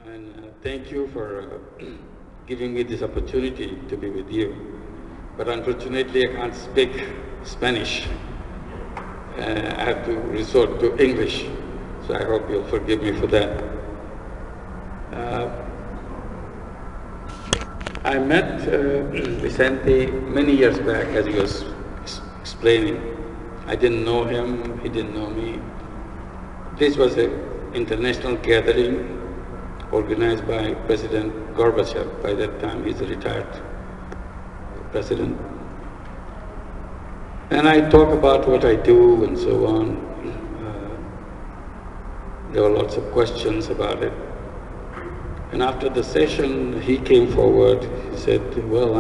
And thank you for giving me this opportunity to be with you. But unfortunately, I can't speak Spanish. I have to resort to English. So I hope you'll forgive me for that. I met Vicente many years back, as he was explaining. I didn't know him, he didn't know me. This was an international gathering organized by President Gorbachev. By that time, he's a retired president. And I talk about what I do and so on. There were lots of questions about it. And after the session, he came forward. He said, well,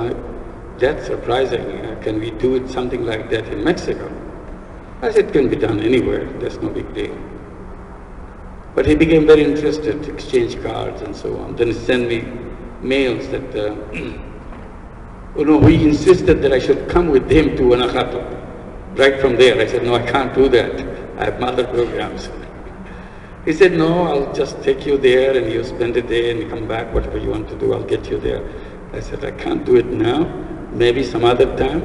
that's surprising. Can we do it something like that in Mexico? I said, it can be done anywhere. There's no big deal. But he became very interested, exchanged cards and so on. Then he sent me mails that, he insisted that I should come with him to Guanajuato. Right from there, I said, no, I can't do that. I have other programs. He said, no, I'll just take you there and you spend a day and you come back, whatever you want to do, I'll get you there. I said, I can't do it now, maybe some other time.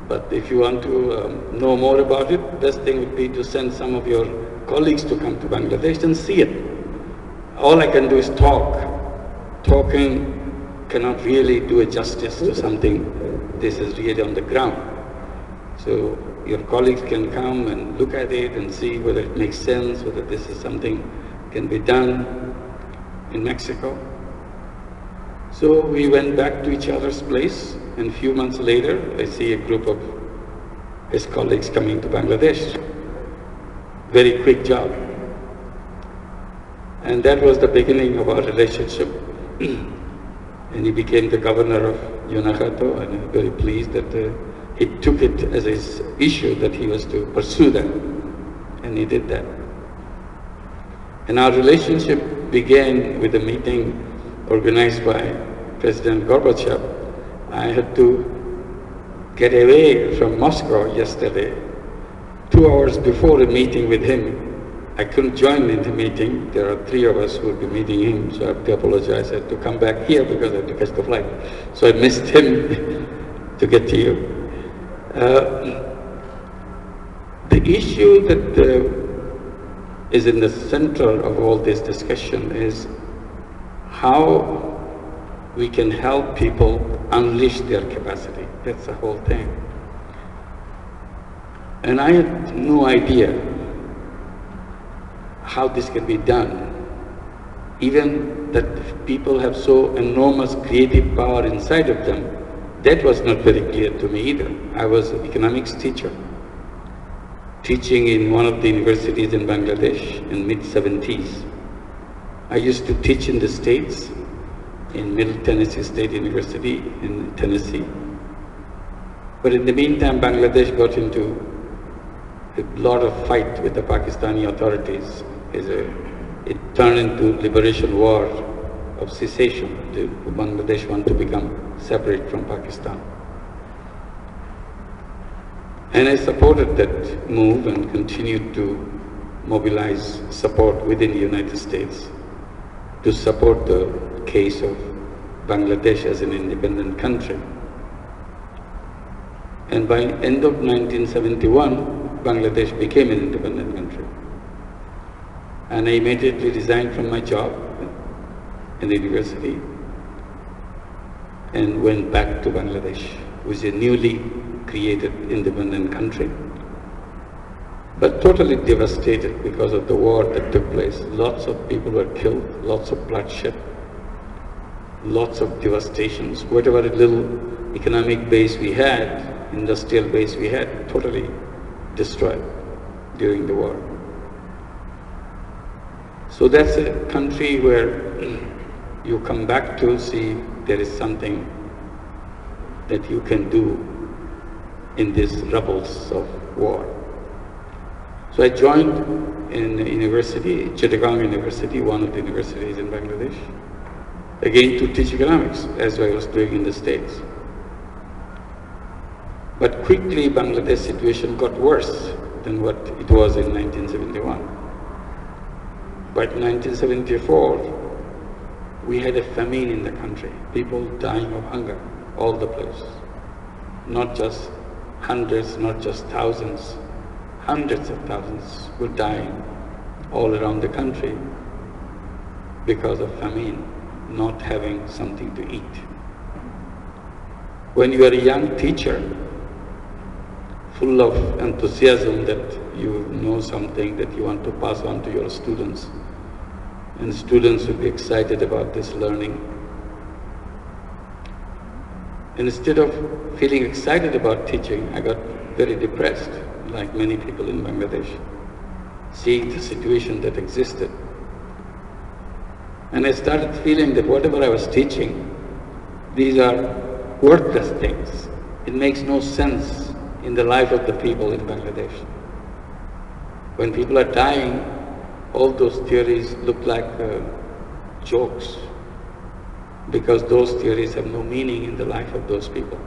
But if you want to know more about it, best thing would be to send some of your colleagues to come to Bangladesh and see it. All I can do is talk. Talking cannot really do a justice to something. This is really on the ground. So your colleagues can come and look at it and see whether it makes sense, whether this is something can be done in Mexico. So we went back to each other's place, and a few months later, I see a group of his colleagues coming to Bangladesh. Very quick job. And that was the beginning of our relationship. And he became the governor of Guanajuato, and I'm very pleased that he took it as his issue that he was to pursue that. And he did that. And our relationship began with a meeting organized by President Gorbachev. I had to get away from Moscow yesterday. 2 hours before a meeting with him. I couldn't join in the meeting. There are 3 of us who would be meeting him, so I have to apologize. I had to come back here because I had to catch the flight. So I missed him to get to you. The issue that is in the center of all this discussion is how we can help people unleash their capacity. That's the whole thing. And I had no idea how this can be done. Even that people have so enormous creative power inside of them, that was not very clear to me either. I was an economics teacher, teaching in one of the universities in Bangladesh in mid-70s. I used to teach in the States, in Middle Tennessee State University in Tennessee. But in the meantime, Bangladesh got into a lot of fight with the Pakistani authorities. It turned into liberation war of secession. Bangladesh wanted to become separate from Pakistan. And I supported that move and continued to mobilize support within the United States to support the case of Bangladesh as an independent country. And by end of 1971, Bangladesh became an independent country. And I immediately resigned from my job in the university and went back to Bangladesh, which is a newly created independent country, but totally devastated because of the war that took place. Lots of people were killed, lots of bloodshed, lots of devastations. Whatever little economic base we had, industrial base we had, totally destroyed during the war. So that's a country where you come back to see there is something that you can do in these rubbles of war. So I joined in a university, Chittagong University, one of the universities in Bangladesh, again to teach economics, as I was doing in the States. But quickly Bangladesh situation got worse than what it was in 1971. By 1974, we had a famine in the country, people dying of hunger all the place. Not just hundreds, not just thousands, hundreds of thousands were dying all around the country because of famine, not having something to eat. When you are a young teacher, full of enthusiasm that you know something that you want to pass on to your students, and students will be excited about this learning. Instead of feeling excited about teaching, I got very depressed, like many people in Bangladesh, seeing the situation that existed. And I started feeling that whatever I was teaching, these are worthless things. It makes no sense in the life of the people in Bangladesh. When people are dying, all those theories look like jokes, because those theories have no meaning in the life of those people.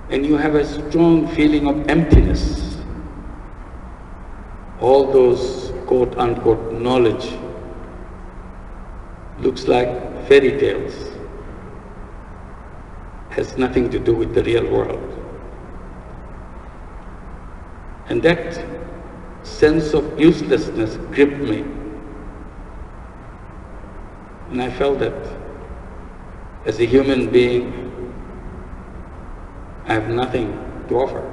And you have a strong feeling of emptiness. All those quote-unquote knowledge looks like fairy tales, has nothing to do with the real world. And that sense of uselessness gripped me. And I felt that as a human being, I have nothing to offer.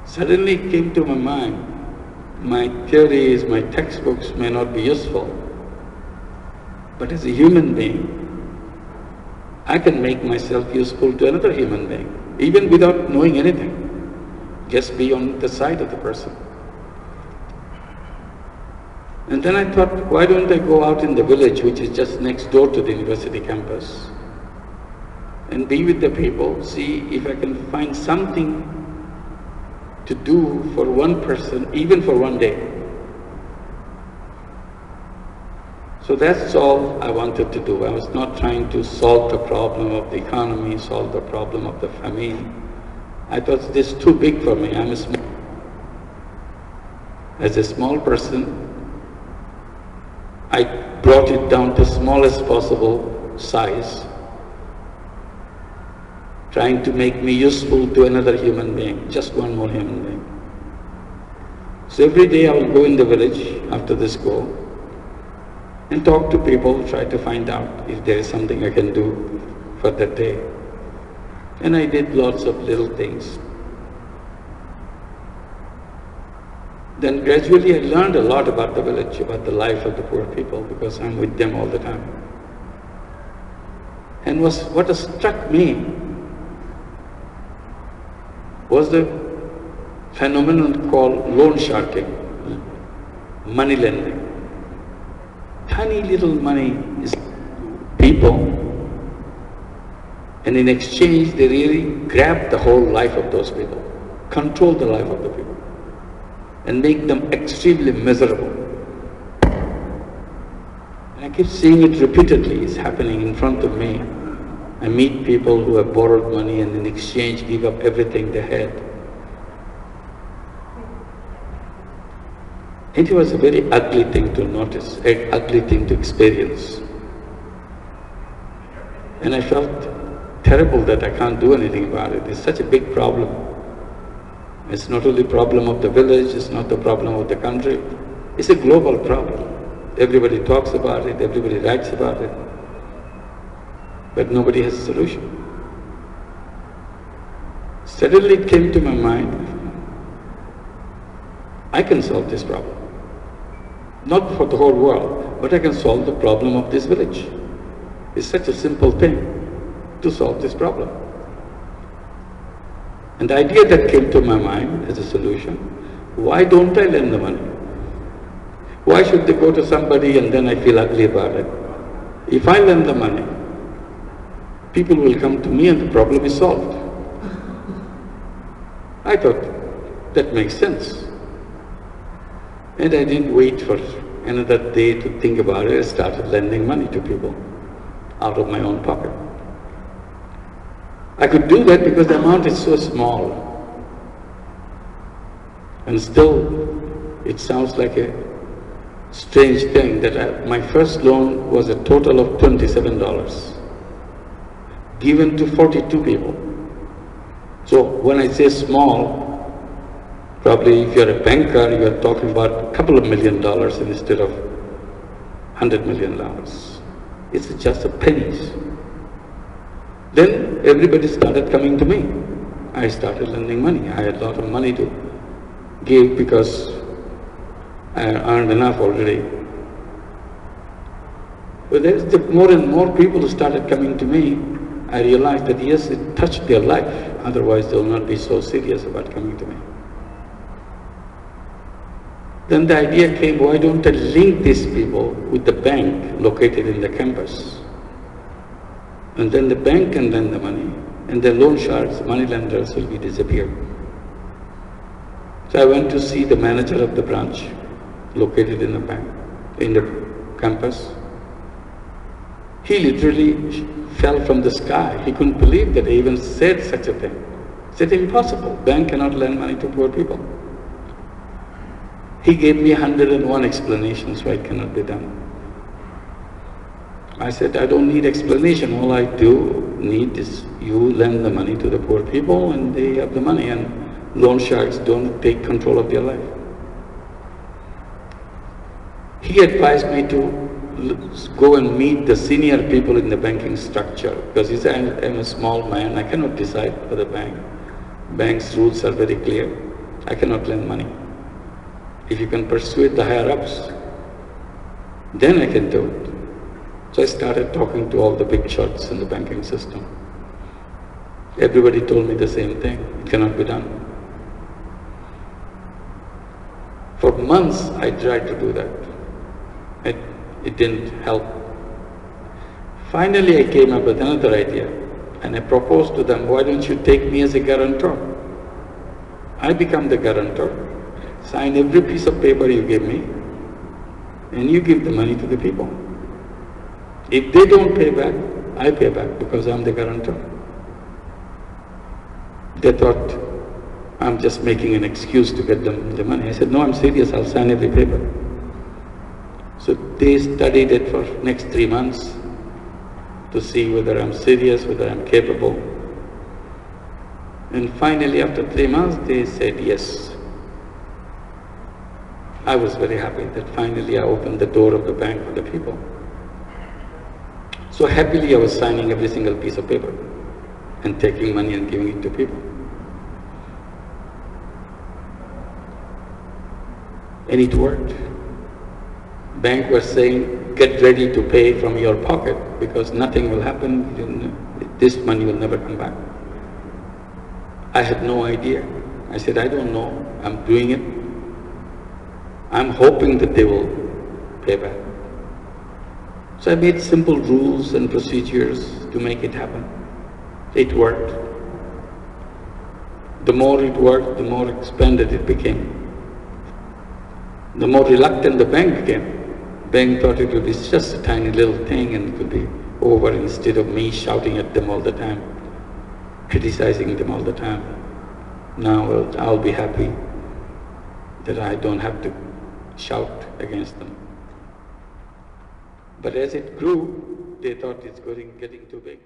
Suddenly it came to my mind, my theories, my textbooks may not be useful, but as a human being, I can make myself useful to another human being, even without knowing anything. Just be on the side of the person. And then I thought, why don't I go out in the village, which is just next door to the university campus, and be with the people, see if I can find something to do for one person, even for one day. So that's all I wanted to do. I was not trying to solve the problem of the economy, solve the problem of the famine. I thought this is too big for me. As a small person, I brought it down to smallest possible size, trying to make me useful to another human being, just one more human being. So every day I will go in the village after the school and talk to people, try to find out if there is something I can do for that day. And I did lots of little things. Then gradually I learned a lot about the village, about the life of the poor people, because I'm with them all the time. And what struck me was the phenomenon called loan sharking, money lending. Tiny little money is people, and in exchange they really grab the whole life of those people, control the life of the people, and make them extremely miserable. And I keep seeing it repeatedly. It's happening in front of me. I meet people who have borrowed money and in exchange give up everything they had. It was a very ugly thing to notice, an ugly thing to experience. And I felt terrible that I can't do anything about it. It's such a big problem. It's not only a problem of the village, it's not the problem of the country. It's a global problem. Everybody talks about it, everybody writes about it, but nobody has a solution. Suddenly it came to my mind, I can solve this problem. Not for the whole world, but I can solve the problem of this village. It's such a simple thing to solve this problem. And the idea that came to my mind as a solution, why don't I lend the money? Why should they go to somebody and then I feel ugly about it? If I lend the money, people will come to me and the problem is solved. I thought that makes sense. And I didn't wait for another day to think about it. I started lending money to people out of my own pocket. I could do that because the amount is so small. And still, it sounds like a strange thing that my first loan was a total of $27, given to 42 people. So when I say small, probably if you're a banker, you're talking about a couple of $1 million instead of $100 million. It's just a pennies. Then everybody started coming to me. I started lending money. I had a lot of money to give because I earned enough already. But there's more and more people who started coming to me. I realized that yes, it touched their life. Otherwise, they will not be so serious about coming to me. Then the idea came, why don't I link these people with the bank located in the campus? And then the bank can lend the money, and the loan sharks, money lenders will be disappeared. So I went to see the manager of the branch located in the bank, in the campus. He literally fell from the sky. He couldn't believe that I even said such a thing. He said, impossible. Bank cannot lend money to poor people. He gave me 101 explanations why it cannot be done. I said, I don't need explanation. All I do need is you lend the money to the poor people and they have the money, and loan sharks don't take control of their life. He advised me to go and meet the senior people in the banking structure, because he said, I'm a small man, I cannot decide for the bank. Bank's rules are very clear. I cannot lend money. If you can persuade the higher-ups, then I can do it. So I started talking to all the big shots in the banking system. Everybody told me the same thing, it cannot be done. For months I tried to do that. It didn't help. Finally I came up with another idea, and I proposed to them, why don't you take me as a guarantor? I become the guarantor, sign every piece of paper you give me, and you give the money to the people. If they don't pay back, I pay back because I'm the guarantor. They thought I'm just making an excuse to get them the money. I said, no, I'm serious, I'll sign every paper. So they studied it for next 3 months to see whether I'm serious, whether I'm capable. And finally, after 3 months, they said yes. I was very happy that finally I opened the door of the bank for the people. So happily I was signing every single piece of paper and taking money and giving it to people. And it worked. Bank was saying, get ready to pay from your pocket because nothing will happen, this money will never come back. I had no idea. I said, I don't know, I'm doing it. I'm hoping that they will pay back. So I made simple rules and procedures to make it happen. It worked. The more it worked, the more expanded it became. The more reluctant the bank became. Bank thought it would be just a tiny little thing and it would be over, instead of me shouting at them all the time, criticizing them all the time. Now I'll be happy that I don't have to shout against them. But as it grew, they thought it's getting too big.